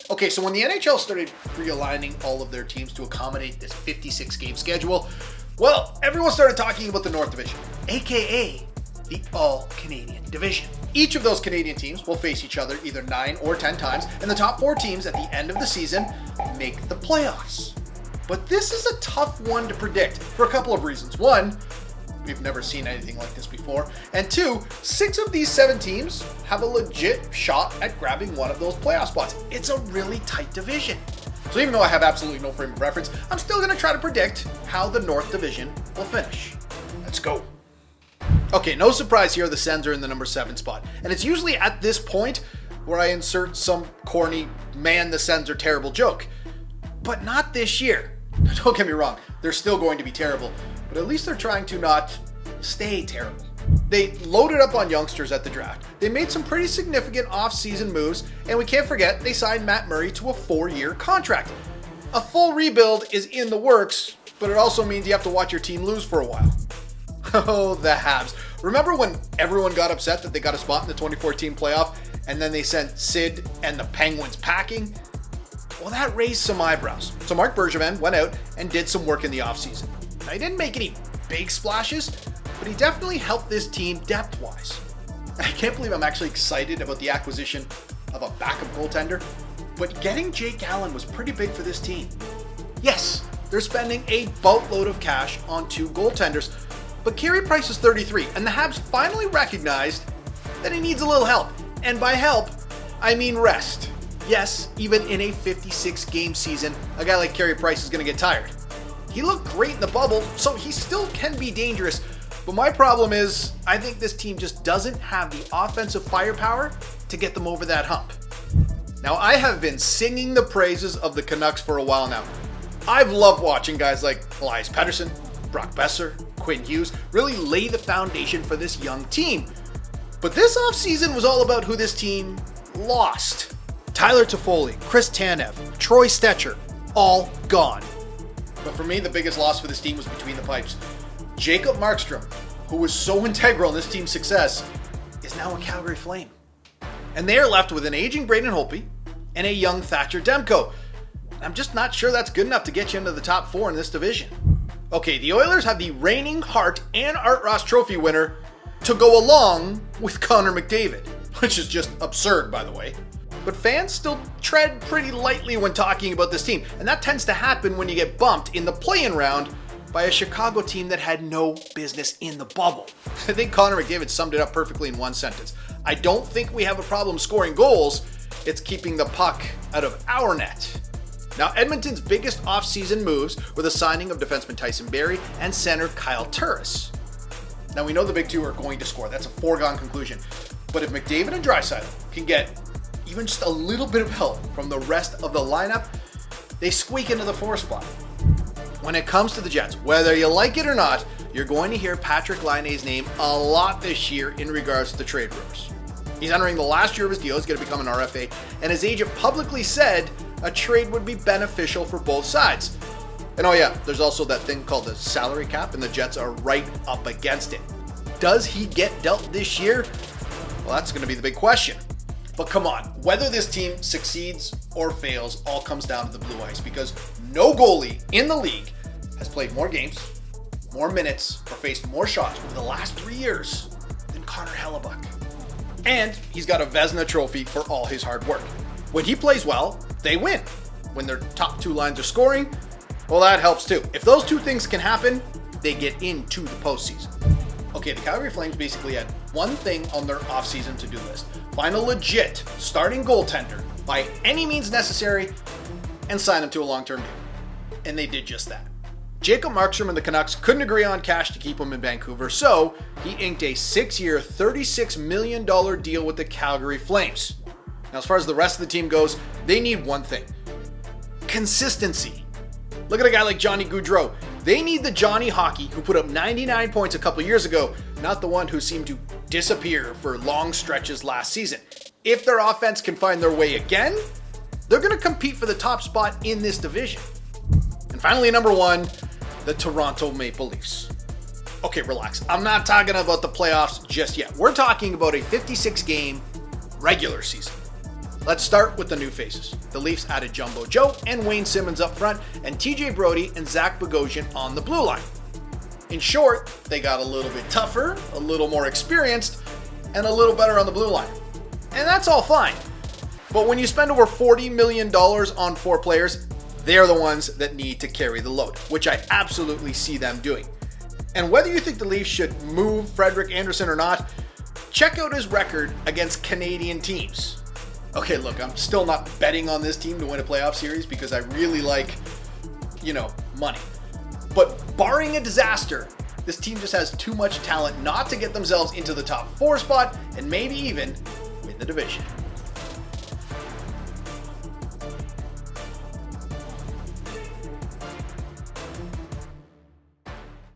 Okay, so when the NHL started realigning all of their teams to accommodate this 56-game schedule, well, everyone started talking about the North Division, aka the All-Canadian Division. Each of those Canadian teams will face each other either 9 or 10 times, and the top 4 teams at the end of the season make the playoffs. But this is a tough one to predict for a couple of reasons. One, we've never seen anything like this before. And 2, 6 of these 7 teams have a legit shot at grabbing one of those playoff spots. It's a really tight division. So even though I have absolutely no frame of reference, I'm still going to try to predict how the North Division will finish. Let's go. Okay, no surprise here, the Sens are in the number 7 spot. And it's usually at this point where I insert some corny, man, the Sens are terrible joke. But not this year. Don't get me wrong, they're still going to be terrible. But at least they're trying to not stay terrible. They loaded up on youngsters at the draft. They made some pretty significant off-season moves, and we can't forget they signed Matt Murray to a 4-year contract. A full rebuild is in the works, but it also means you have to watch your team lose for a while. Oh, the Habs. Remember when everyone got upset that they got a spot in the 2014 playoff, and then they sent Sid and the Penguins packing? Well, that raised some eyebrows. So Marc Bergevin went out and did some work in the offseason. Now, he didn't make any big splashes, but he definitely helped this team depth-wise. I can't believe I'm actually excited about the acquisition of a backup goaltender, but getting Jake Allen was pretty big for this team. Yes, they're spending a boatload of cash on 2 goaltenders, but Carey Price is 33, and the Habs finally recognized that he needs a little help. And by help, I mean rest. Yes, even in a 56-game season, a guy like Carey Price is going to get tired. He looked great in the bubble, so he still can be dangerous. But my problem is, I think this team just doesn't have the offensive firepower to get them over that hump. Now, I have been singing the praises of the Canucks for a while now. I've loved watching guys like Elias Pettersson, Brock Besser, Quinn Hughes really lay the foundation for this young team. But this offseason was all about who this team lost. Tyler Toffoli, Chris Tanev, Troy Stecher, all gone. But for me, the biggest loss for this team was between the pipes. Jacob Markstrom, who was so integral in this team's success, is now a Calgary Flame. And they are left with an aging Braden Holtby and a young Thatcher Demko. I'm just not sure that's good enough to get you into the top 4 in this division. Okay, the Oilers have the reigning Hart and Art Ross Trophy winner to go along with Connor McDavid, which is just absurd, by the way. But fans still tread pretty lightly when talking about this team, and that tends to happen when you get bumped in the play-in round by a Chicago team that had no business in the bubble. I think Connor McDavid summed it up perfectly in one sentence. I don't think we have a problem scoring goals, it's keeping the puck out of our net. Now, Edmonton's biggest offseason moves were the signing of defenseman Tyson Barrie and center Kyle Turris. Now, we know the big two are going to score. That's a foregone conclusion. But if McDavid and Draisaitl can get even just a little bit of help from the rest of the lineup, they squeak into the 4 spot. When it comes to the Jets, whether you like it or not, you're going to hear Patrik Laine's name a lot this year in regards to the trade rumors. He's entering the last year of his deal. He's going to become an RFA, and his agent publicly said a trade would be beneficial for both sides. And oh yeah, there's also that thing called the salary cap, and the Jets are right up against it. Does he get dealt this year? Well, that's going to be the big question. But come on, whether this team succeeds or fails all comes down to the blue ice, because no goalie in the league has played more games, more minutes, or faced more shots over the last 3 years than Connor Hellebuyck. And he's got a Vezina trophy for all his hard work. When he plays well, they win. When their top 2 lines are scoring, well, that helps too. If those 2 things can happen, they get into the postseason. Okay, the Calgary Flames basically had one thing on their offseason to-do list. Find a legit starting goaltender by any means necessary and sign him to a long-term deal. And they did just that. Jacob Markstrom and the Canucks couldn't agree on cash to keep him in Vancouver, so he inked a 6-year, $36 million deal with the Calgary Flames. Now, as far as the rest of the team goes, they need one thing: consistency. Look at a guy like Johnny Gaudreau. They need the Johnny Hockey who put up 99 points a couple years ago, not the one who seemed to disappear for long stretches last season. If their offense can find their way again, they're going to compete for the top spot in this division. And finally, number 1, the Toronto Maple Leafs. Okay, relax. I'm not talking about the playoffs just yet. We're talking about a 56-game regular season. Let's start with the new faces. The Leafs added Jumbo Joe and Wayne Simmons up front, and TJ Brody and Zach Bogosian on the blue line. In short, they got a little bit tougher, a little more experienced, and a little better on the blue line. And that's all fine. But when you spend over $40 million on 4 players, they're the ones that need to carry the load, which I absolutely see them doing. And whether you think the Leafs should move Frederik Andersen or not, check out his record against Canadian teams. Okay, look, I'm still not betting on this team to win a playoff series because I really like, money. But barring a disaster, this team just has too much talent not to get themselves into the top 4 spot and maybe even win the division.